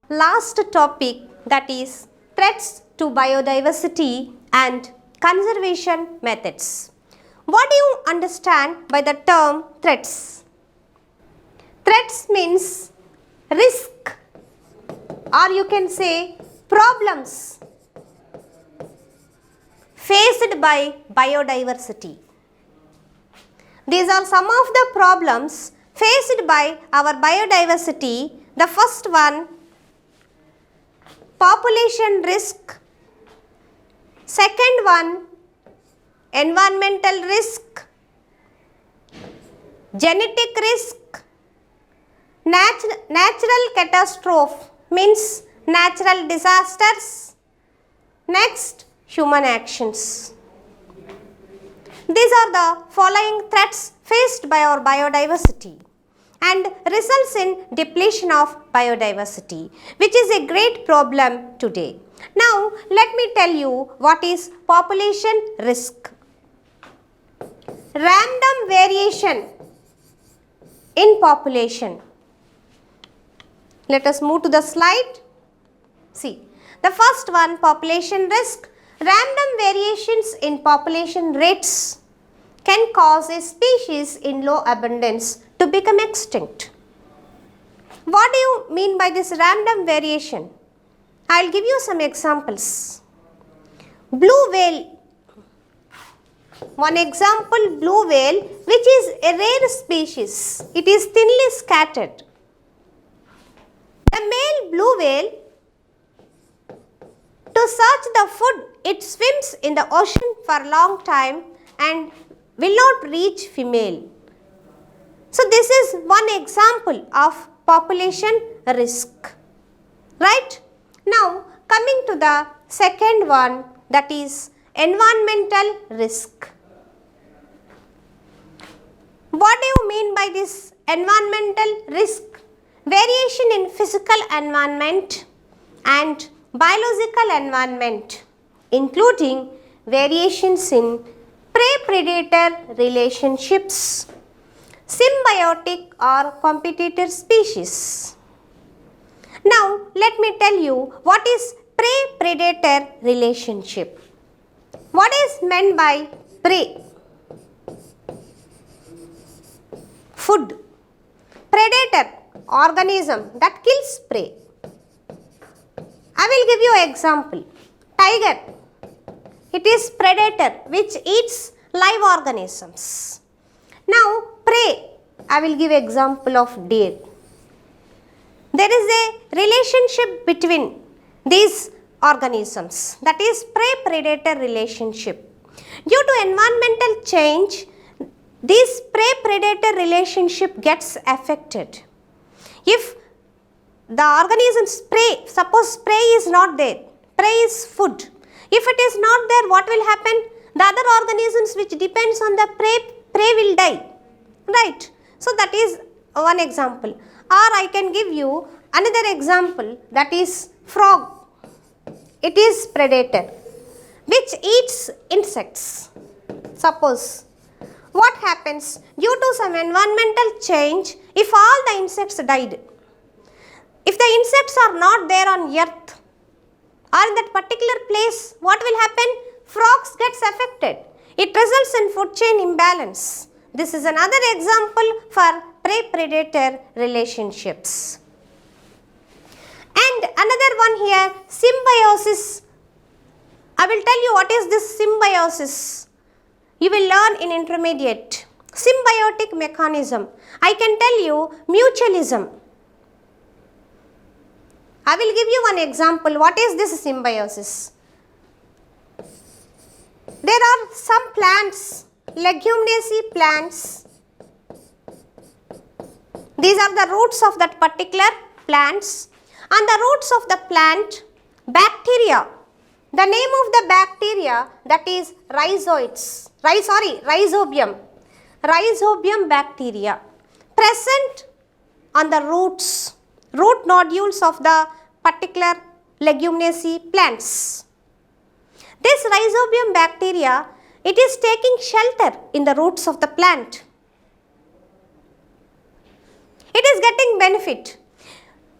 Last topic, that is threats to biodiversity and conservation methods. What do you understand by the term threats? Threats means risk, or you can say problems faced by biodiversity. These are some of the problems faced by our biodiversity. The first one, population risk. Second one, environmental risk, genetic risk, natural catastrophe means natural disasters. Next, human actions. These are the following threats faced by our biodiversity and results in depletion of biodiversity, which is a great problem today. Now, let me tell you what is population risk. Random variation in population. Let us move to the slide. See, the first one, population risk. Random variations in population rates can cause a species in low abundance to become extinct. What do you mean by this random variation? I will give you some examples. Blue whale. One example, blue whale, which is a rare species. It is thinly scattered. The male blue whale, to search the food, it swims in the ocean for a long time and will not reach female. So, this is one example of population risk. Right? Now, coming to the second one, that is environmental risk. What do you mean by this environmental risk? Variation in physical environment and biological environment, including variations in prey-predator relationships, symbiotic or competitor species. Now, let me tell you what is prey-predator relationship. What is meant by prey? Food. Predator, organism that kills prey. I will give you an example. Tiger. It is predator which eats live organisms. Now, prey. I will give example of deer. There is a relationship between these organisms, that is prey-predator relationship. Due to environmental change, this prey-predator relationship gets affected. If the organism's prey, suppose prey is not there, prey is food. If it is not there, what will happen? The other organisms which depends on the prey will die. Right? So, that is one example. Or I can give you another example, that is frog. It is predator which eats insects. Suppose what happens due to some environmental change, if all the insects died, if the insects are not there on earth or in that particular place, what will happen? Frogs gets affected. It results in food chain imbalance. This is another example for prey-predator relationships. And another one here, symbiosis. I will tell you what is this symbiosis. You will learn in intermediate. Symbiotic mechanism. I can tell you mutualism. I will give you one example. What is this symbiosis? There are some plants, leguminaceae plants. These are the roots of that particular plants. On the roots of the plant, bacteria. The name of the bacteria, that is rhizobium. Rhizobium bacteria present on the roots, root nodules of the particular leguminaceae plants. This rhizobium bacteria It is taking shelter in the roots of the plant. It is getting benefit.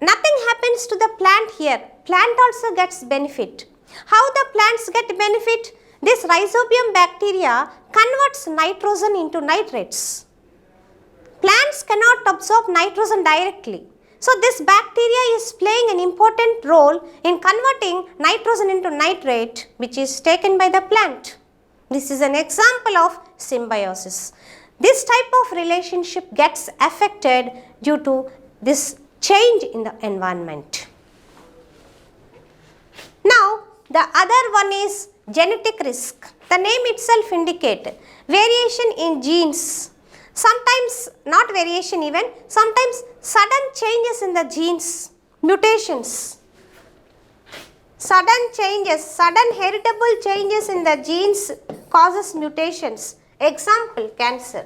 Nothing happens to the plant here. Plant also gets benefit. How the plants get benefit? This rhizobium bacteria converts nitrogen into nitrates. Plants cannot absorb nitrogen directly. So this bacteria is playing an important role in converting nitrogen into nitrate, which is taken by the plant. This is an example of symbiosis. This type of relationship gets affected due to this change in the environment. Now, the other one is genetic risk. The name itself indicates variation in genes. Sometimes not variation even, sometimes sudden changes in the genes, mutations. Sudden changes, sudden heritable changes in the genes causes mutations. Example, cancer.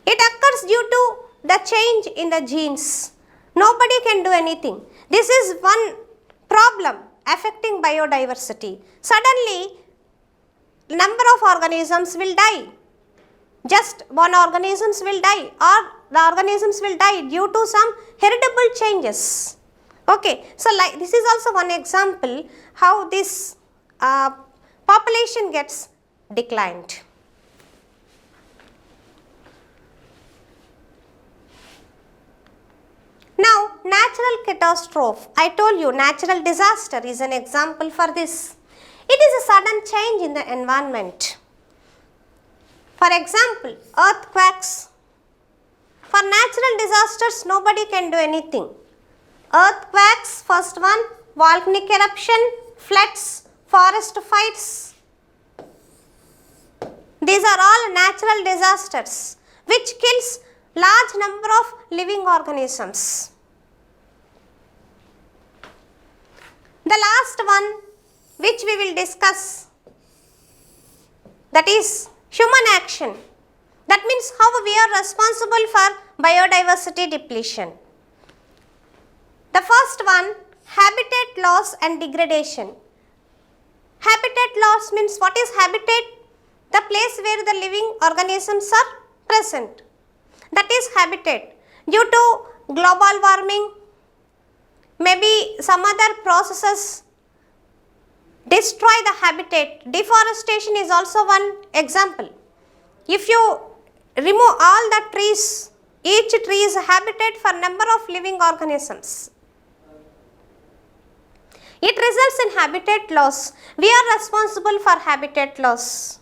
It occurs due to the change in the genes. Nobody can do anything. This is one problem affecting biodiversity. Suddenly, number of organisms will die. Just one organisms will die, or the organisms will die due to some heritable changes. Okay, so like this is also one example how this population gets declined. Now, natural catastrophe. I told you natural disaster is an example for this. It is a sudden change in the environment. For example, earthquakes. For natural disasters, nobody can do anything. Earthquakes, first one, volcanic eruption, floods, forest fires. These are all natural disasters which kills large number of living organisms. The last one which we will discuss, that is human action. That means how we are responsible for biodiversity depletion. The first one, habitat loss and degradation. Habitat loss means what is habitat? The place where the living organisms are present. That is habitat. Due to global warming, maybe some other processes destroy the habitat. Deforestation is also one example. If you remove all the trees, each tree is a habitat for number of living organisms. It results in habitat loss. We are responsible for habitat loss.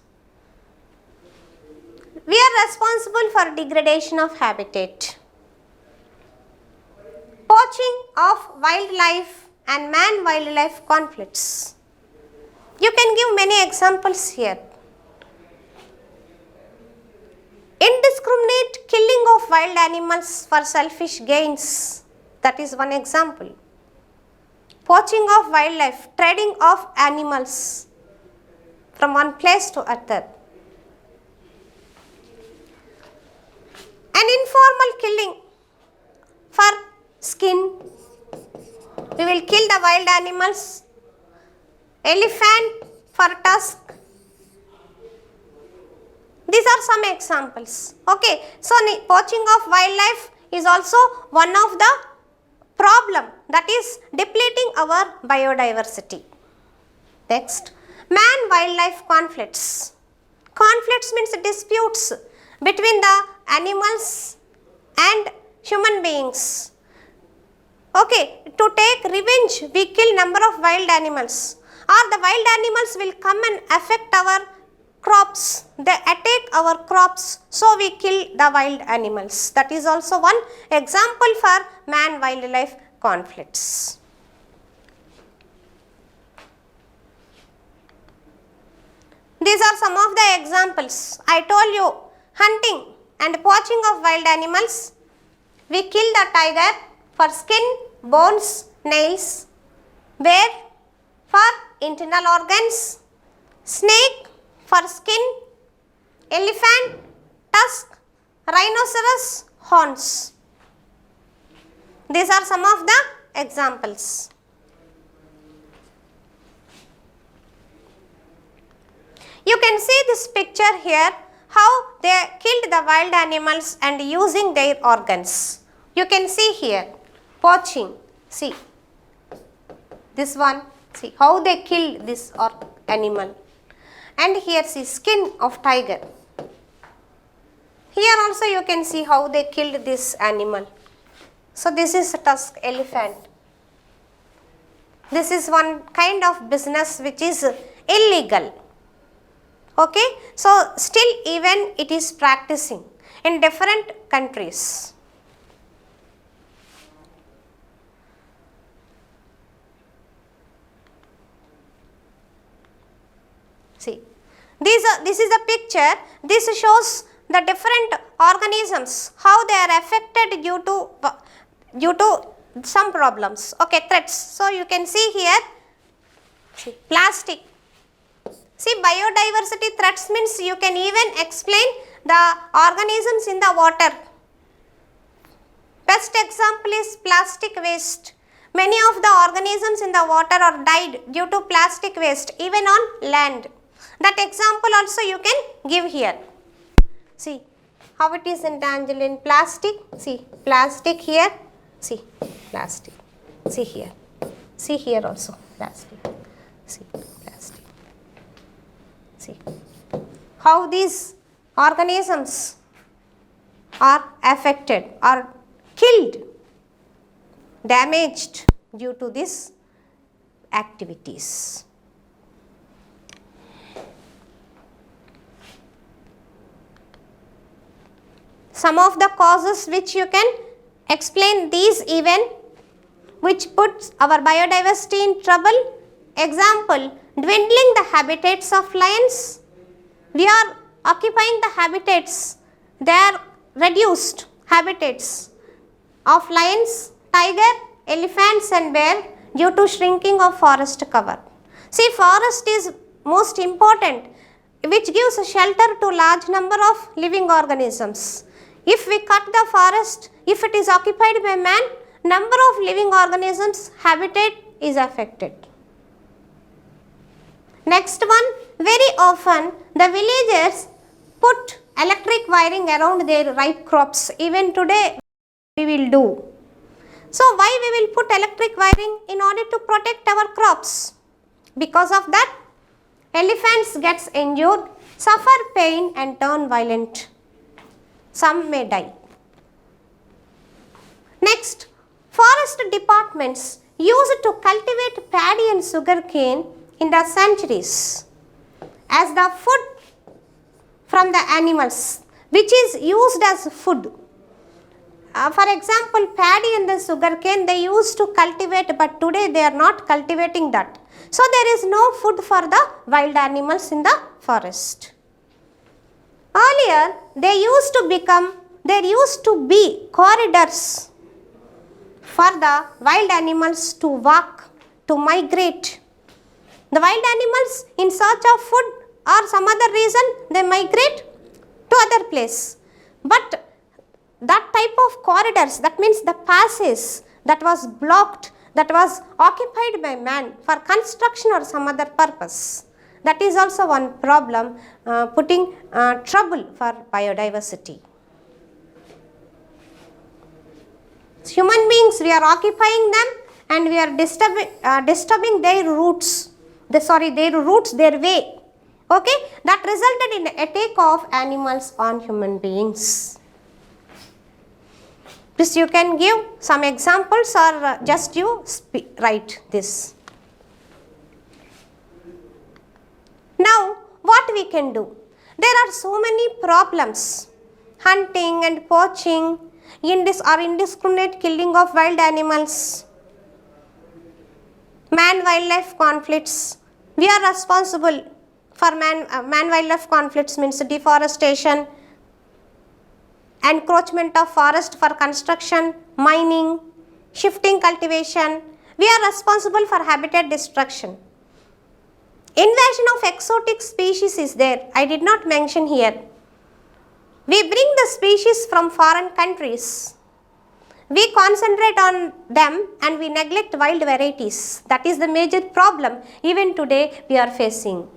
We are responsible for degradation of habitat. Poaching of wildlife and man-wildlife conflicts. You can give many examples here. Indiscriminate killing of wild animals for selfish gains. That is one example. Poaching of wildlife, trading of animals from one place to other. An informal killing for skin. We will kill the wild animals. Elephant for tusk. These are some examples. Okay, so poaching of wildlife is also one of the problem that is depleting our biodiversity. Next, man-wildlife conflicts. Conflicts means disputes between the animals and human beings. Okay, to take revenge, we kill number of wild animals, or the wild animals will come and affect our crops. They attack our crops, so we kill the wild animals. That is also one example for man-wildlife conflicts. These are some of the examples. I told you, hunting and poaching of wild animals. We kill the tiger for skin, bones, nails. Bear for internal organs. Snake for skin. Elephant, tusk. Rhinoceros, horns. These are some of the examples. can see this picture here, how they killed the wild animals and using their organs. You can see here, poaching, see, this one, see how they killed this animal. And here see skin of tiger. Here also you can see how they killed this animal. So this is a tusk elephant. This is one kind of business which is illegal. Okay, so still even it is practicing in different countries. See, this is a picture. This shows the different organisms, how they are affected due to some problems. Okay, threats. So you can see here, see, plastic. See, biodiversity threats means you can even explain the organisms in the water. Best example is plastic waste. Many of the organisms in the water are died due to plastic waste, even on land. That example also you can give here. See how it is in Tangerine, plastic. See, plastic here. See, plastic. See here also plastic. See, plastic. See how these organisms are affected or killed, damaged due to these activities. Some of the causes which you can explain these events which puts our biodiversity in trouble. Example, dwindling the habitats of lions. We are occupying the habitats. They are reduced habitats of lions, tiger, elephants and bear due to shrinking of forest cover. See, forest is most important, which gives a shelter to large number of living organisms. If we cut the forest, if it is occupied by man, number of living organisms habitat is affected. Next one, very often the villagers put electric wiring around their ripe crops. Even today we will do. So why we will put electric wiring? In order to protect our crops. Because of that, elephants gets injured, suffer pain and turn violent. Some may die. Next, forest departments used to cultivate paddy and sugarcane in the centuries as the food from the animals, which is used as food. For example, paddy and the sugarcane they used to cultivate, but today they are not cultivating that. So there is no food for the wild animals in the forest. Earlier, there used to be corridors for the wild animals to walk, to migrate. The wild animals in search of food or some other reason, they migrate to other place. But that type of corridors, that means the passage that was blocked, that was occupied by man for construction or some other purpose. That is also one problem putting trouble for biodiversity. Human beings, we are occupying them and we are disturbing their roots, their way. Okay, that resulted in attack of animals on human beings. This you can give some examples or just you write this. Now, what we can do? There are so many problems. Hunting and poaching, indiscriminate killing of wild animals, man-wildlife conflicts. We are responsible for man-wildlife conflicts means deforestation, encroachment of forest for construction, mining, shifting cultivation. We are responsible for habitat destruction. Invasion of exotic species is there. I did not mention here. We bring the species from foreign countries. We concentrate on them and we neglect wild varieties. That is the major problem even today we are facing.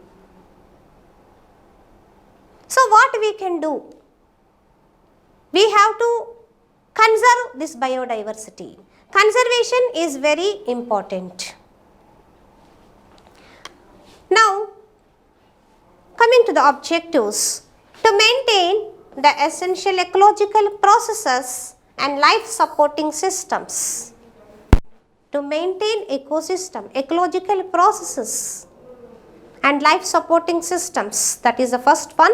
So what we can do? We have to conserve this biodiversity. Conservation is very important. Now, coming to the objectives, to maintain the essential ecological processes and life supporting systems. To maintain ecological processes and life supporting systems, that is the first one.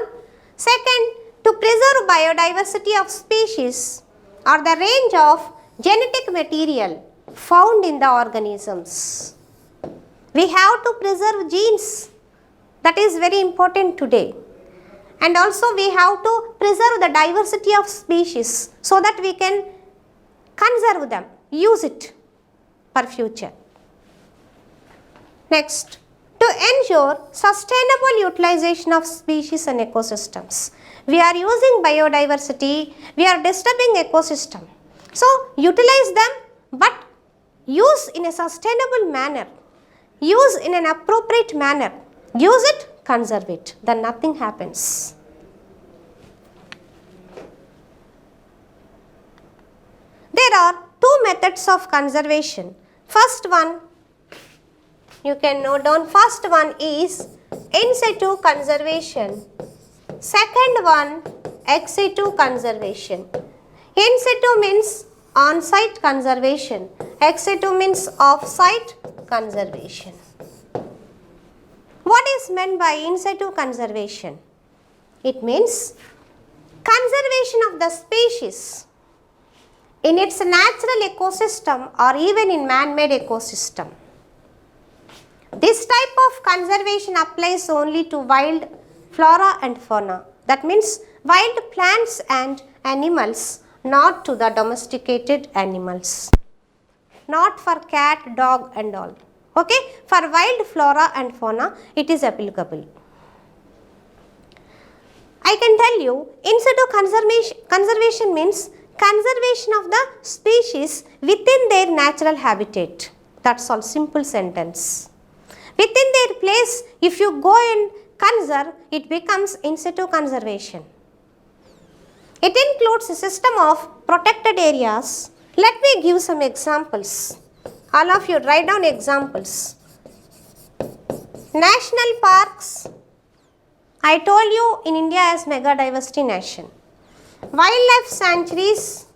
Second, to preserve biodiversity of species or the range of genetic material found in the organisms. We have to preserve genes, that is very important today. And also we have to preserve the diversity of species so that we can conserve them, use it for future. Next, to ensure sustainable utilization of species and ecosystems. We are using biodiversity, we are disturbing ecosystem. So, utilize them but use in a sustainable manner, use in an appropriate manner, use it, conserve it, then nothing happens. There are two methods of conservation. First one, you can note down, first one is in situ conservation. Second one, ex situ conservation. In situ means on-site conservation. Ex situ means off-site conservation. What is meant by in situ conservation? It means conservation of the species in its natural ecosystem or even in man-made ecosystem. This type of conservation applies only to wild flora and fauna. That means wild plants and animals, not to the domesticated animals. Not for cat, dog and all. Okay, for wild flora and fauna it is applicable. I can tell you, in situ conservation means conservation of the species within their natural habitat. That's all, simple sentence. Within their place, if you go and conserve, it becomes in situ conservation. It includes a system of protected areas. Let me give some examples. All of you write down examples. National parks, I told you in India as mega diversity nation. Wildlife sanctuaries,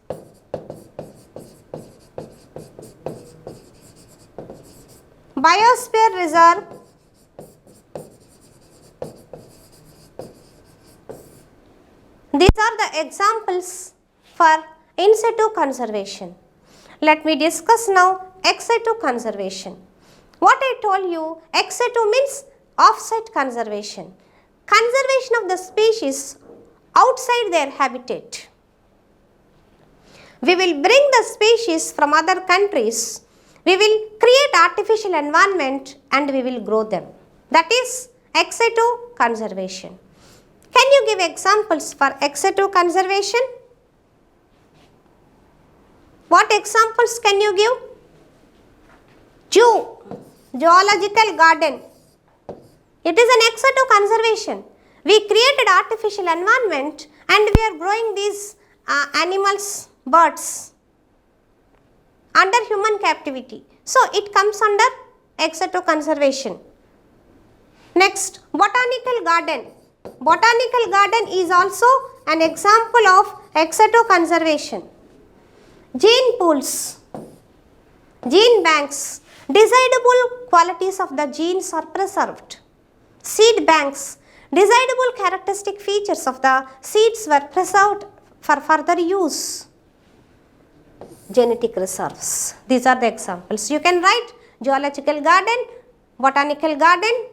biosphere reserve, these are the examples for in situ conservation. Let me discuss now ex situ conservation. What I told you, ex situ means off-site conservation. Conservation of the species outside their habitat. We will bring the species from other countries. We will create artificial environment and we will grow them. That is ex situ conservation. Can you give examples for ex situ conservation? What examples can you give? Zoo, zoological garden. It is an ex situ conservation. We created artificial environment and we are growing these animals, birds under human captivity. So, it comes under ex situ conservation. Next, botanical garden. Botanical garden is also an example of ex situ conservation. Gene pools, gene banks, desirable qualities of the genes are preserved. Seed banks, desirable characteristic features of the seeds were preserved for further use. Genetic reserves, these are the examples. You can write zoological garden, botanical garden,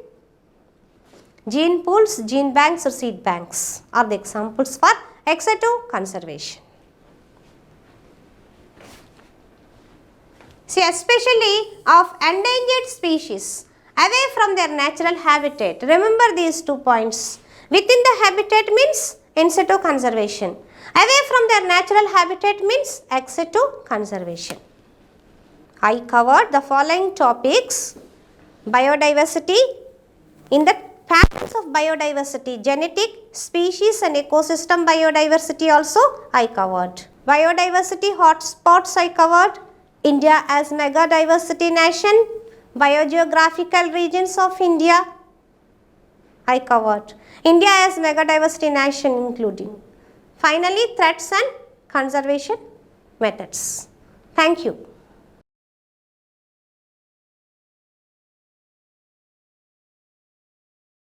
gene pools, gene banks or seed banks are the examples for ex situ conservation. See, especially of endangered species away from their natural habitat. Remember these 2 points. Within the habitat means in situ conservation. Away from their natural habitat means ex situ conservation. I covered the following topics: biodiversity in the past of biodiversity, genetic, species and ecosystem biodiversity also I covered. Biodiversity hotspots I covered. India as mega diversity nation, biogeographical regions of India I covered. India as mega diversity nation including. Finally, threats and conservation methods. Thank you.